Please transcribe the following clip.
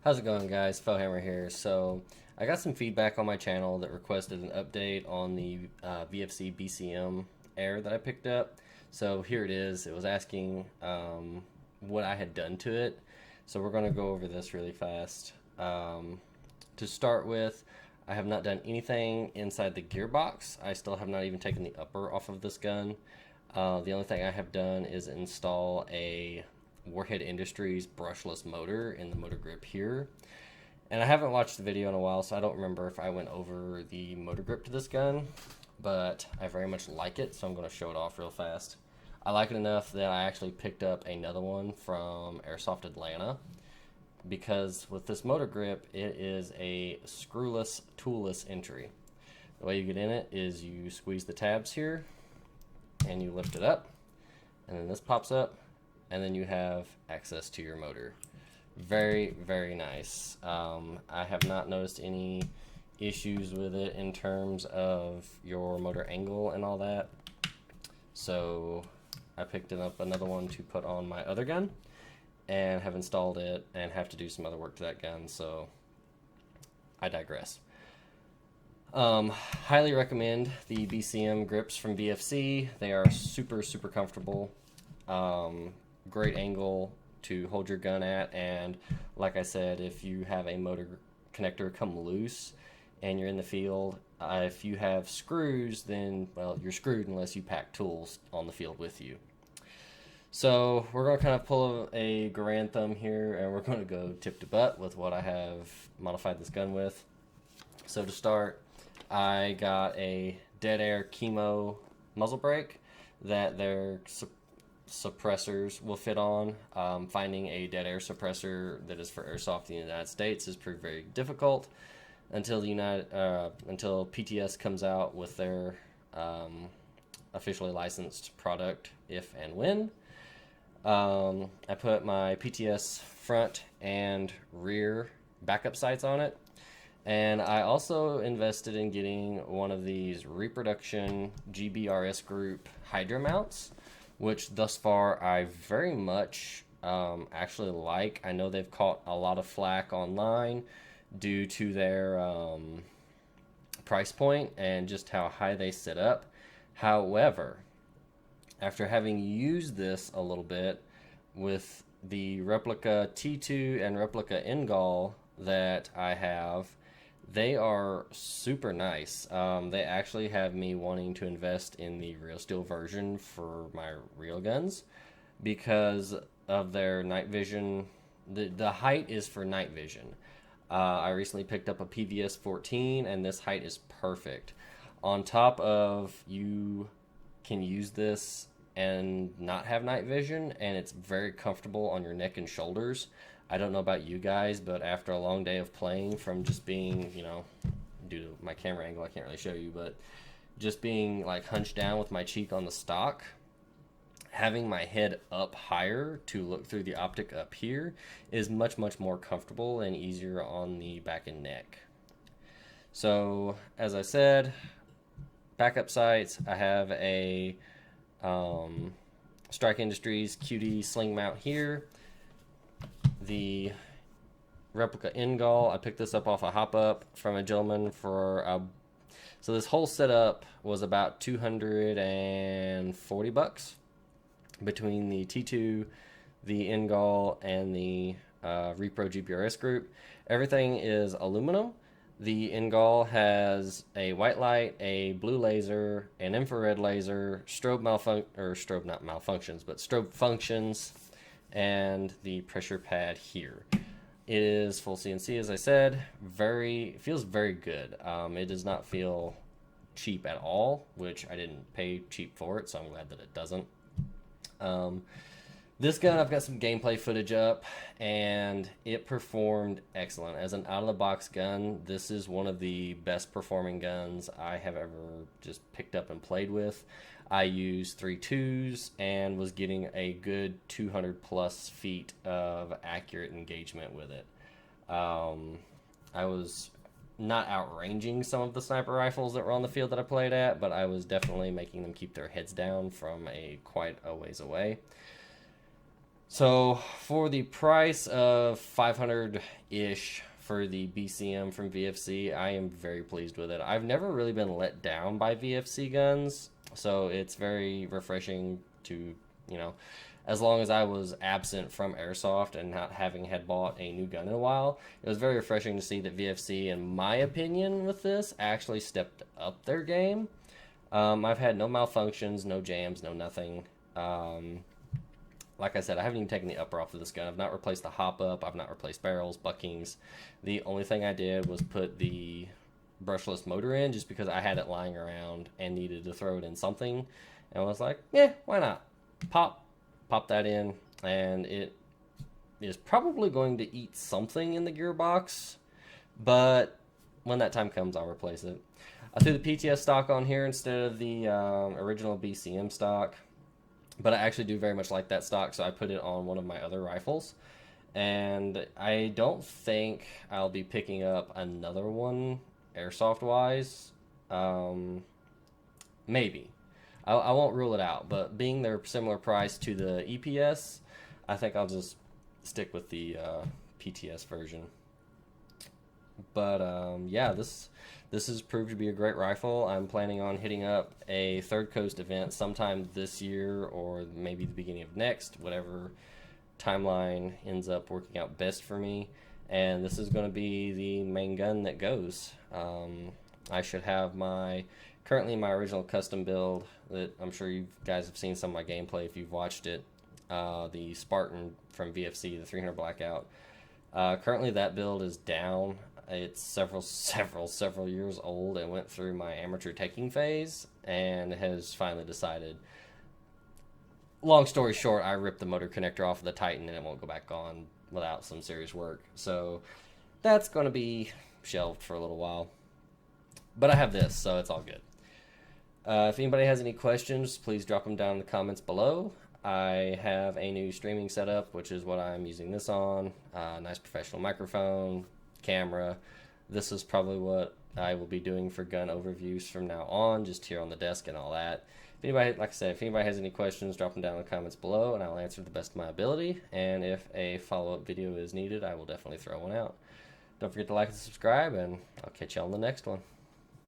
How's it going, guys? Fellhammer here. So I got some feedback on my channel that requested an update on the VFC BCM Air that I picked up. So here it is. It was asking what I had done to it. So we're going to go over this really fast. To start with, I have not done anything inside the gearbox. I still have not even taken the upper off of this gun. The only thing I have done is install a Warhead Industries brushless motor in the motor grip here. And I haven't watched the video in a while, so I don't remember if I went over the motor grip to this gun, but I very much like it, so I'm going to show it off real fast. I like it enough that I actually picked up another one from Airsoft Atlanta, because with this motor grip, it is a screwless, toolless entry. The way you get in it is you squeeze the tabs here, and you lift it up, and then this pops up, and then you have access to your motor. Very, very nice. I have not noticed any issues with it in terms of your motor angle and all that. So I picked up another one to put on my other gun and have installed it and have to do some other work to that gun, so I digress. Highly recommend the BCM grips from VFC. They are super, super comfortable. Great angle to hold your gun at, and like I said, if you have a motor connector come loose and you're in the field, if you have screws, then, well, you're screwed unless you pack tools on the field with you. So we're going to kind of pull a Garand thumb here, and we're going to go tip to butt with what I have modified this gun with. So to start, I got a Dead Air Chemo muzzle brake that their suppressors will fit on. Finding a dead air suppressor that is for airsoft in the United States has proved very difficult until until PTS comes out with their officially licensed product, if and when. I put my PTS front and rear backup sights on it, and I also invested in getting one of these reproduction GBRS group Hydra mounts, which thus far I very much actually like. I know they've caught a lot of flack online due to their price point and just how high they sit up. However, after having used this a little bit with the replica T2 and replica Ingall that I have, they are super nice. They actually have me wanting to invest in the real steel version for my real guns because of their night vision. The height is for night vision. I recently picked up a PVS 14, and this height is perfect. On top of, you can use this and not have night vision, and it's very comfortable on your neck and shoulders. I don't know about you guys, but after a long day of playing, from just being, due to my camera angle, I can't really show you, but just being like hunched down with my cheek on the stock, having my head up higher to look through the optic up here is much, much more comfortable and easier on the back and neck. So, as I said, backup sights, I have a Strike Industries QD sling mount here. The replica Ingall, I picked this up off a hop up from a gentleman for so this whole setup was about $240 between the T2, the Ingall, and the Repro GPRS group. Everything is aluminum. The Ingall has a white light, a blue laser, an infrared laser, strobe functions, and the pressure pad here. It is full CNC, as I said. Feels very good. It does not feel cheap at all, which I didn't pay cheap for it, so I'm glad that it doesn't. This gun, I've got some gameplay footage up, and it performed excellent. As an out-of-the-box gun, this is one of the best performing guns I have ever just picked up and played with. I used 3.2s and was getting a good 200 plus feet of accurate engagement with it. I was not outranging some of the sniper rifles that were on the field that I played at, but I was definitely making them keep their heads down from quite a ways away. So for the price of 500-ish for the BCM from VFC, I am very pleased with it. I've never really been let down by VFC guns, so it's very refreshing to, you know, as long as I was absent from Airsoft and not having had bought a new gun in a while, it was very refreshing to see that VFC, in my opinion, with this, actually stepped up their game. I've had no malfunctions, no jams, no nothing. Like I said, I haven't even taken the upper off of this gun. I've not replaced the hop up. I've not replaced barrels, buckings. The only thing I did was put the brushless motor in just because I had it lying around and needed to throw it in something. And I was like, yeah, why not? Pop that in, and it is probably going to eat something in the gearbox, but when that time comes, I'll replace it. I threw the PTS stock on here instead of the original BCM stock, but I actually do very much like that stock, so I put it on one of my other rifles. And I don't think I'll be picking up another one airsoft wise. Maybe. I won't rule it out, but being they're similar price to the EPS, I think I'll just stick with the PTS version. But yeah, this has proved to be a great rifle. I'm planning on hitting up a Third Coast event sometime this year or maybe the beginning of next, whatever timeline ends up working out best for me. And this is going to be the main gun that goes. I should have currently my original custom build that I'm sure you guys have seen some of my gameplay if you've watched it. The Spartan from VFC, the 300 Blackout. Currently that build is down. It's several years old. It went through my amateur taking phase and has finally decided. Long story short, I ripped the motor connector off of the Titan and it won't go back on without some serious work. So that's going to be shelved for a little while. But I have this, so it's all good. If anybody has any questions, please drop them down in the comments below. I have a new streaming setup, which is what I'm using this on. Nice professional microphone, camera. This is probably what I will be doing for gun overviews from now on, just here on the desk and all that. If anybody, like I said, if anybody has any questions, drop them down in the comments below, and I'll answer to the best of my ability. And if a follow-up video is needed, I will definitely throw one out. Don't forget to like and subscribe, and I'll catch you on the next one.